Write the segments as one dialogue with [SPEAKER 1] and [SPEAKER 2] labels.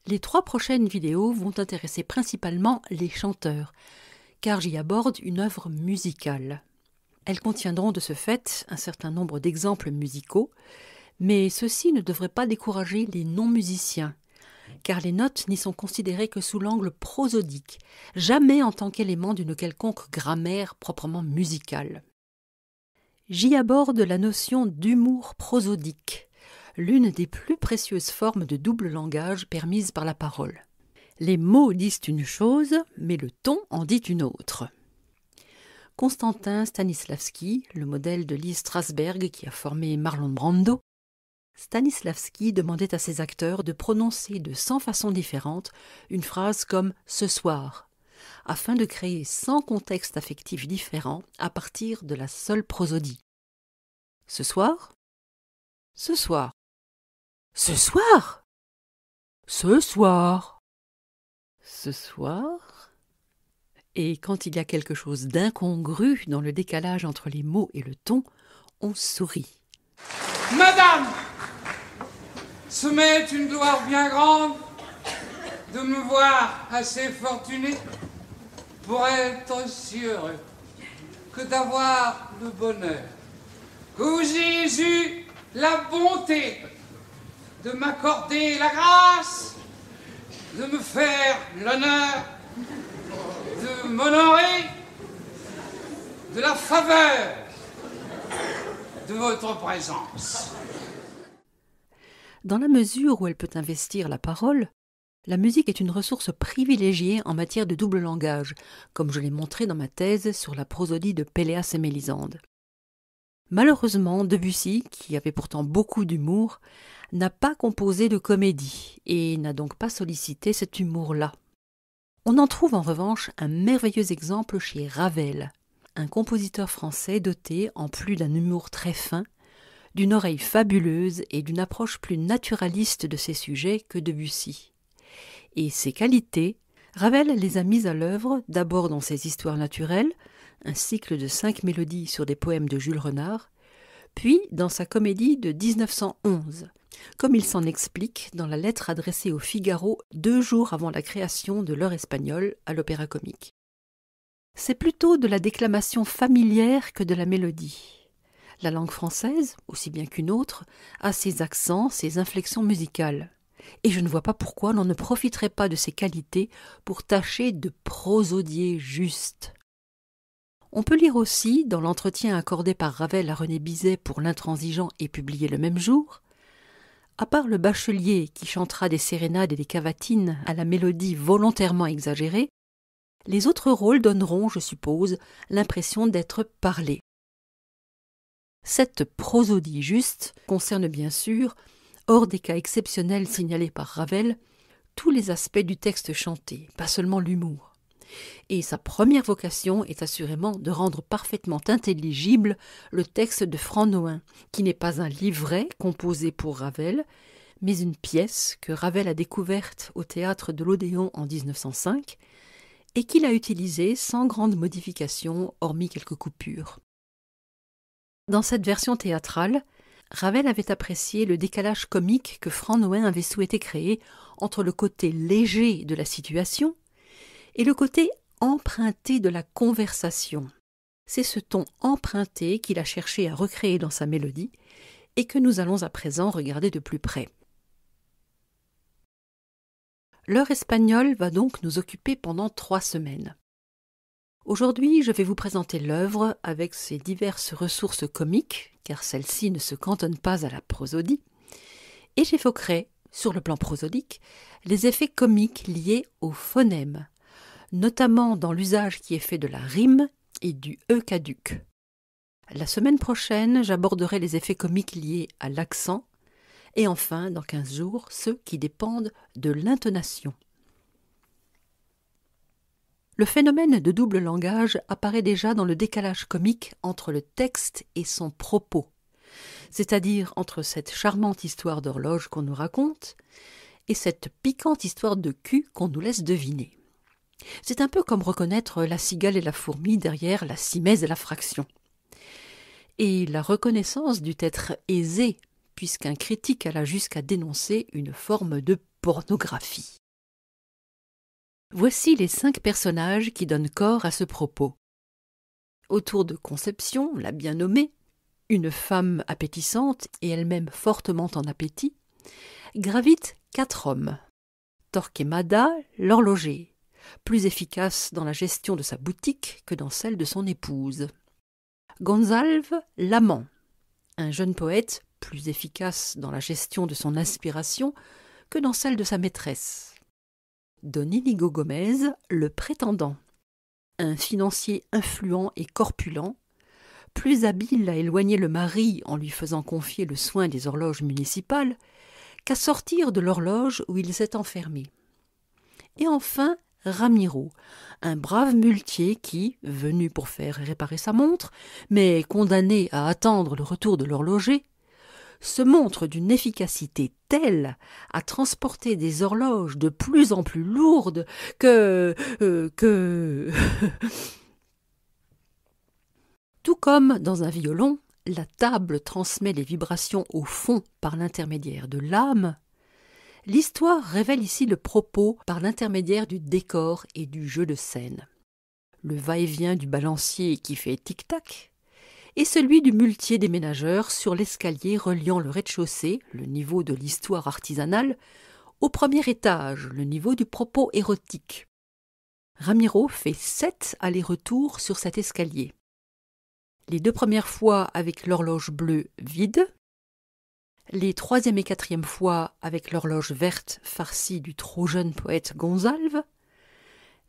[SPEAKER 1] Les 3 prochaines vidéos vont intéresser principalement les chanteurs, car j'y aborde une œuvre musicale. Elles contiendront de ce fait un certain nombre d'exemples musicaux, mais ceux-ci ne devraient pas décourager les non-musiciens, car les notes n'y sont considérées que sous l'angle prosodique, jamais en tant qu'élément d'une quelconque grammaire proprement musicale. J'y aborde la notion d'humour prosodique, l'une des plus précieuses formes de double langage permises par la parole. Les mots disent une chose, mais le ton en dit une autre. Constantin Stanisławski, le modèle de Lee Strasberg qui a formé Marlon Brando, Stanisławski demandait à ses acteurs de prononcer de 100 façons différentes une phrase comme « ce soir », afin de créer 100 contextes affectifs différents à partir de la seule prosodie. Ce soir, ce soir, ce soir, ce soir, ce soir. Et quand il y a quelque chose d'incongru dans le décalage entre les mots et le ton, on sourit.
[SPEAKER 2] Madame, ce m'est une gloire bien grande de me voir assez fortuné pour être si heureux que d'avoir le bonheur que vous ayez eu la bonté de m'accorder la grâce, de me faire l'honneur, de m'honorer de la faveur de votre présence.
[SPEAKER 1] Dans la mesure où elle peut investir la parole, la musique est une ressource privilégiée en matière de double langage, comme je l'ai montré dans ma thèse sur la prosodie de Péléas et Mélisande. Malheureusement, Debussy, qui avait pourtant beaucoup d'humour, n'a pas composé de comédie et n'a donc pas sollicité cet humour-là. On en trouve en revanche un merveilleux exemple chez Ravel, un compositeur français doté, en plus d'un humour très fin, d'une oreille fabuleuse et d'une approche plus naturaliste de ses sujets que Debussy. Et ces qualités, Ravel les a mises à l'œuvre d'abord dans ses histoires naturelles, un cycle de 5 mélodies sur des poèmes de Jules Renard, puis dans sa comédie de 1911, comme il s'en explique dans la lettre adressée au Figaro 2 jours avant la création de l'heure espagnole à l'Opéra-Comique. C'est plutôt de la déclamation familière que de la mélodie. La langue française, aussi bien qu'une autre, a ses accents, ses inflexions musicales. Et je ne vois pas pourquoi l'on ne profiterait pas de ces qualités pour tâcher de prosodier juste. On peut lire aussi, dans l'entretien accordé par Ravel à René Bizet pour L'Intransigeant et publié le même jour, à part le bachelier qui chantera des sérénades et des cavatines à la mélodie volontairement exagérée, les autres rôles donneront, je suppose, l'impression d'être parlés. Cette prosodie juste concerne bien sûr, hors des cas exceptionnels signalés par Ravel, tous les aspects du texte chanté, pas seulement l'humour. Et sa première vocation est assurément de rendre parfaitement intelligible le texte de Franc Nohain, qui n'est pas un livret composé pour Ravel, mais une pièce que Ravel a découverte au théâtre de l'Odéon en 1905 et qu'il a utilisée sans grande modification, hormis quelques coupures. Dans cette version théâtrale, Ravel avait apprécié le décalage comique que Franc Nohain avait souhaité créer entre le côté léger de la situation et le côté emprunté de la conversation. C'est ce ton emprunté qu'il a cherché à recréer dans sa mélodie et que nous allons à présent regarder de plus près. L'heure espagnole va donc nous occuper pendant 3 semaines. Aujourd'hui, je vais vous présenter l'œuvre avec ses diverses ressources comiques, car celle-ci ne se cantonne pas à la prosodie, et j'évoquerai, sur le plan prosodique, les effets comiques liés au phonème, notamment dans l'usage qui est fait de la rime et du « e » caduc. La semaine prochaine, j'aborderai les effets comiques liés à l'accent, et enfin, dans 15 jours, ceux qui dépendent de l'intonation. Le phénomène de double langage apparaît déjà dans le décalage comique entre le texte et son propos, c'est-à-dire entre cette charmante histoire d'horloge qu'on nous raconte et cette piquante histoire de cul qu'on nous laisse deviner. C'est un peu comme reconnaître la cigale et la fourmi derrière la simèse et la fraction. Et la reconnaissance dut être aisée, puisqu'un critique alla jusqu'à dénoncer une forme de pornographie. Voici les 5 personnages qui donnent corps à ce propos. Autour de Conception, la bien nommée, une femme appétissante et elle-même fortement en appétit, gravitent 4 hommes. Torquemada, l'horloger, plus efficace dans la gestion de sa boutique que dans celle de son épouse. Gonzalve, l'amant, un jeune poète plus efficace dans la gestion de son inspiration que dans celle de sa maîtresse. Don Inigo Gomez, le prétendant, un financier influent et corpulent, plus habile à éloigner le mari en lui faisant confier le soin des horloges municipales qu'à sortir de l'horloge où il s'est enfermé. Et enfin, Ramiro, un brave muletier qui, venu pour faire réparer sa montre, mais condamné à attendre le retour de l'horloger, se montre d'une efficacité telle à transporter des horloges de plus en plus lourdes que... Tout comme dans un violon, la table transmet les vibrations au fond par l'intermédiaire de l'âme, l'histoire révèle ici le propos par l'intermédiaire du décor et du jeu de scène. Le va-et-vient du balancier qui fait tic-tac et celui du muletier déménageur sur l'escalier reliant le rez-de-chaussée, le niveau de l'histoire artisanale, au premier étage, le niveau du propos érotique. Ramiro fait 7 allers-retours sur cet escalier. Les 2 premières fois avec l'horloge bleue vide, les 3e et 4e fois avec l'horloge verte farcie du trop jeune poète Gonzalve,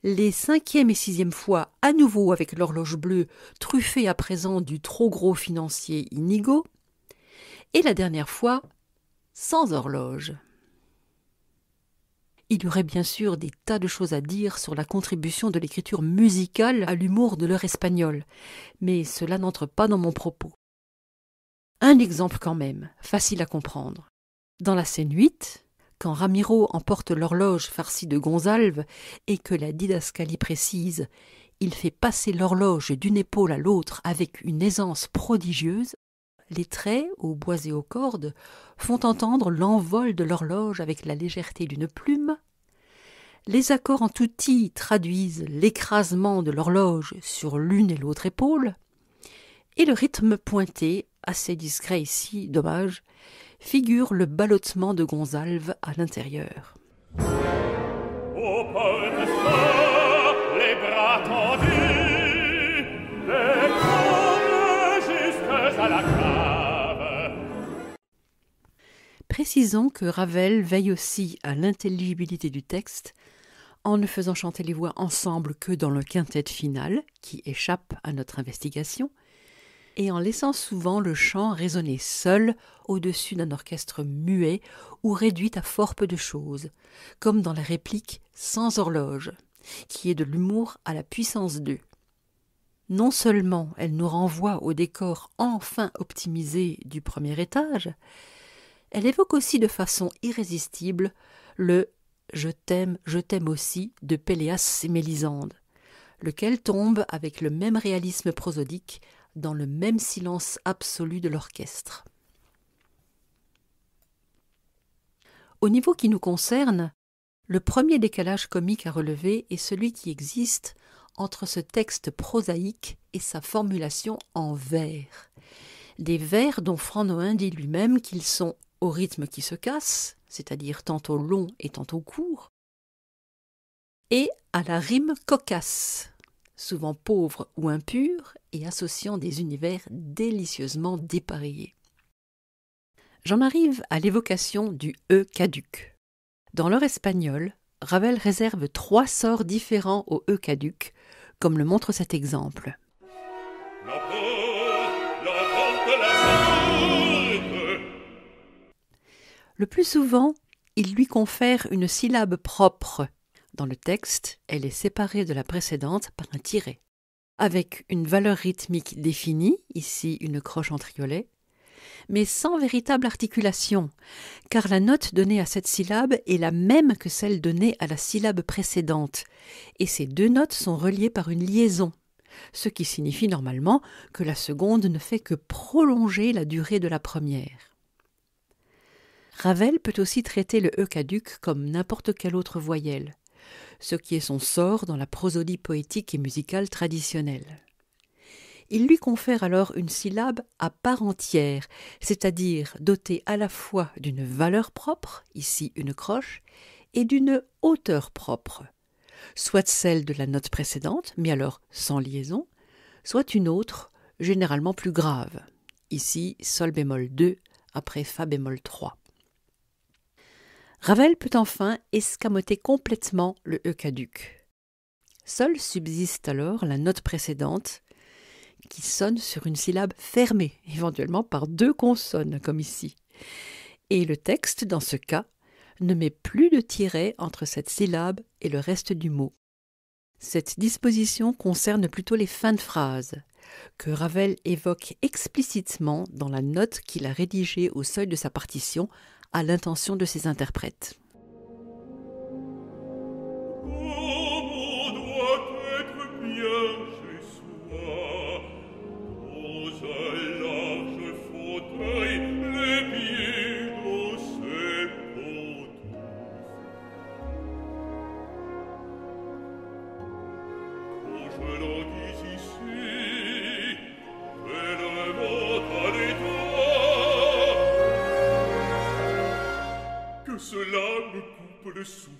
[SPEAKER 1] les 5e et 6e fois à nouveau avec l'horloge bleue truffée à présent du trop gros financier Inigo, et la dernière fois sans horloge. Il y aurait bien sûr des tas de choses à dire sur la contribution de l'écriture musicale à l'humour de l'heure espagnole, mais cela n'entre pas dans mon propos. Un exemple quand même, facile à comprendre. Dans la scène 8, quand Ramiro emporte l'horloge farcie de Gonzalve et que la didascalie précise, il fait passer l'horloge d'une épaule à l'autre avec une aisance prodigieuse, les traits, aux bois et aux cordes, font entendre l'envol de l'horloge avec la légèreté d'une plume. Les accords en tutti traduisent l'écrasement de l'horloge sur l'une et l'autre épaule. Et le rythme pointé, assez discret ici, dommage, figure le ballottement de Gonzalve à l'intérieur.
[SPEAKER 3] Au pôle soir, les bras tendus, les pommes jusques à la cave.
[SPEAKER 1] Précisons que Ravel veille aussi à l'intelligibilité du texte en ne faisant chanter les voix ensemble que dans le quintet final, qui échappe à notre investigation, et en laissant souvent le chant résonner seul au-dessus d'un orchestre muet ou réduit à fort peu de choses, comme dans la réplique « sans horloge », qui est de l'humour à la puissance 2. Non seulement elle nous renvoie au décor enfin optimisé du premier étage, elle évoque aussi de façon irrésistible le « je t'aime aussi » de Péléas et Mélisande, lequel tombe avec le même réalisme prosodique dans le même silence absolu de l'orchestre. Au niveau qui nous concerne, le premier décalage comique à relever est celui qui existe entre ce texte prosaïque et sa formulation en vers. Des vers dont Franc-Nohain dit lui-même qu'ils sont au rythme qui se casse, c'est-à-dire tantôt long et tantôt court, et à la rime cocasse, souvent pauvre ou impure et associant des univers délicieusement dépareillés. J'en arrive à l'évocation du « e caduc ». Dans l'heure espagnole, Ravel réserve 3 sorts différents au e caduc, comme le montre cet exemple. Le plus souvent, il lui confère une syllabe propre. Dans le texte, elle est séparée de la précédente par un tiret, avec une valeur rythmique définie, ici une croche en triolet, mais sans véritable articulation, car la note donnée à cette syllabe est la même que celle donnée à la syllabe précédente, et ces 2 notes sont reliées par une liaison, ce qui signifie normalement que la seconde ne fait que prolonger la durée de la première. Ravel peut aussi traiter le e caduc comme n'importe quelle autre voyelle, ce qui est son sort dans la prosodie poétique et musicale traditionnelle. Il lui confère alors une syllabe à part entière, c'est-à-dire dotée à la fois d'une valeur propre, ici une croche, et d'une hauteur propre, soit celle de la note précédente, mais alors sans liaison, soit une autre, généralement plus grave, ici sol bémol 2 après fa bémol 3. Ravel peut enfin escamoter complètement le e caduc. Seule subsiste alors la note précédente qui sonne sur une syllabe fermée, éventuellement par 2 consonnes comme ici. Et le texte, dans ce cas, ne met plus de tiret entre cette syllabe et le reste du mot. Cette disposition concerne plutôt les fins de phrase, que Ravel évoque explicitement dans la note qu'il a rédigée au seuil de sa partition à l'intention de ses interprètes.
[SPEAKER 3] Cela me coupe le souffle.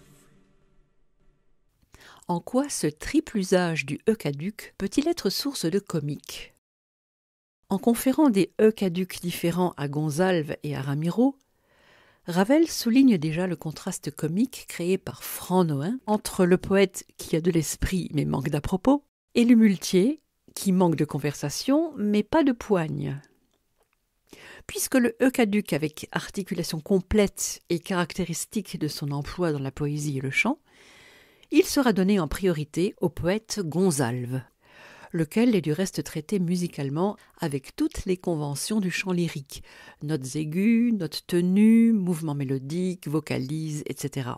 [SPEAKER 1] En quoi ce triple usage du e caduc peut-il être source de comique ? En conférant des e caducs différents à Gonzalve et à Ramiro, Ravel souligne déjà le contraste comique créé par Franc Nohain entre le poète qui a de l'esprit mais manque d'à-propos et le muletier qui manque de conversation mais pas de poigne. Puisque le e caduc avec articulation complète est caractéristique de son emploi dans la poésie et le chant, il sera donné en priorité au poète Gonzalve, lequel est du reste traité musicalement avec toutes les conventions du chant lyrique, notes aiguës, notes tenues, mouvements mélodiques, vocalises, etc.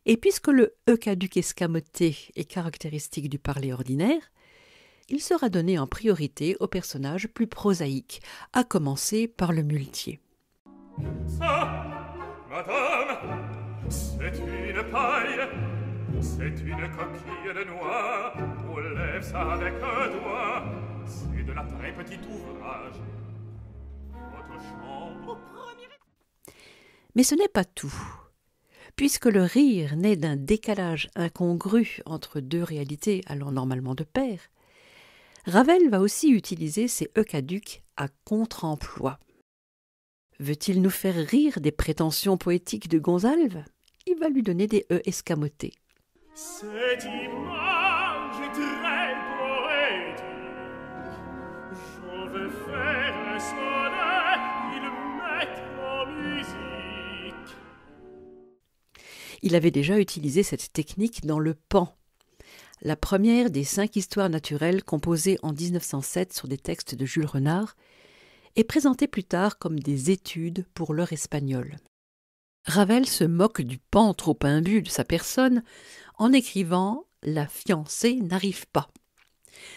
[SPEAKER 1] Et puisque le e caduc escamoté est caractéristique du parler ordinaire, il sera donné en priorité aux personnages plus prosaïques, à commencer par le muletier.
[SPEAKER 3] Ça, madame, c'est une paille, c'est une coquille de noix, on lève ça avec un doigt, c'est de la très petite ouvrage. Votre chambre...
[SPEAKER 1] Mais ce n'est pas tout. Puisque le rire naît d'un décalage incongru entre 2 réalités allant normalement de pair, Ravel va aussi utiliser ces e caducs à contre-emploi. Veut-il nous faire rire des prétentions poétiques de Gonzalve ? Il va lui donner des e escamotés.
[SPEAKER 3] Cette image est très poétique. J'en veux faire un sonnet, il met en musique.
[SPEAKER 1] Il avait déjà utilisé cette technique dans Le Pan, la première des 5 histoires naturelles composées en 1907 sur des textes de Jules Renard et présentées plus tard comme des études pour l'heure espagnole. Ravel se moque du pan trop imbu de sa personne en écrivant « La fiancée n'arrive pas »,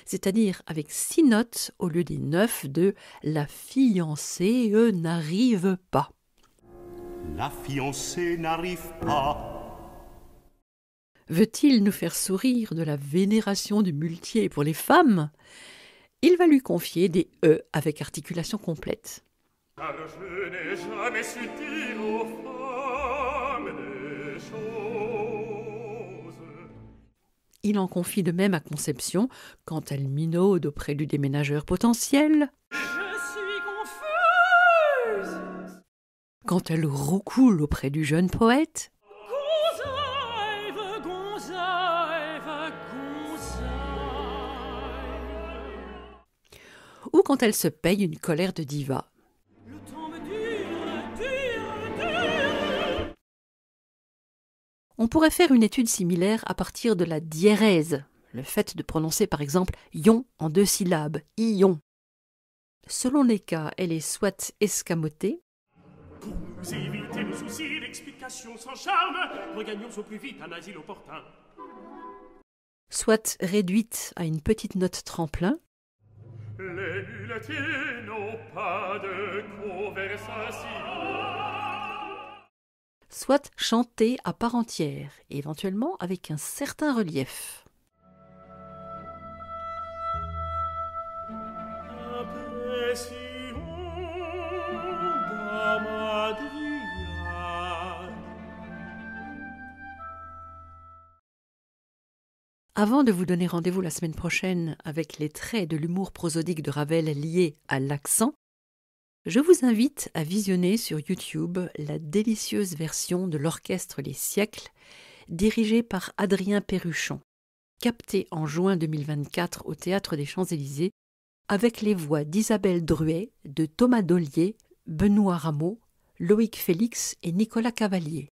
[SPEAKER 1] c'est-à-dire avec 6 notes au lieu des 9 de « La fiancée n'arrive pas ».
[SPEAKER 4] La fiancée n'arrive pas.
[SPEAKER 1] Veut-il nous faire sourire de la vénération du muletier pour les femmes ? Il va lui confier des « e » avec articulation complète.
[SPEAKER 3] Car je n'ai jamais su dire aux femmes des choses.
[SPEAKER 1] Il en confie de même à Conception quand elle minaude auprès du déménageur potentiel.
[SPEAKER 3] Je suis confuse.
[SPEAKER 1] Quand elle roucoule auprès du jeune poète. Ou quand elle se paye une colère de diva.
[SPEAKER 3] Le temps me dure.
[SPEAKER 1] On pourrait faire une étude similaire à partir de la diérèse, le fait de prononcer par exemple « ion » en 2 syllabes, « ion ». Selon les cas, elle est soit escamotée,
[SPEAKER 3] Pour nous éviter le souci d'explications sans charme, regagnons au plus vite un asile opportun.
[SPEAKER 1] soit réduite à une petite note tremplin,
[SPEAKER 3] les muletiers n'ont pas de conversation.
[SPEAKER 1] Soit chanté à part entière, éventuellement avec un certain relief. Avant de vous donner rendez-vous la semaine prochaine avec les traits de l'humour prosodique de Ravel liés à l'accent, je vous invite à visionner sur YouTube la délicieuse version de l'Orchestre Les Siècles, dirigée par Adrien Perruchon, captée en juin 2024 au Théâtre des Champs-Élysées, avec les voix d'Isabelle Druet, de Thomas Dollier, Benoît Rameau, Loïc Félix et Nicolas Cavalier.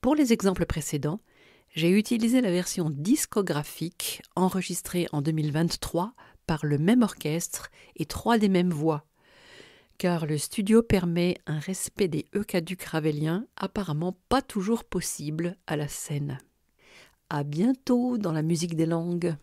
[SPEAKER 1] Pour les exemples précédents, j'ai utilisé la version discographique enregistrée en 2023 par le même orchestre et 3 des mêmes voix, car le studio permet un respect des eucaducs raveliens apparemment pas toujours possible à la scène. À bientôt dans la musique des langues.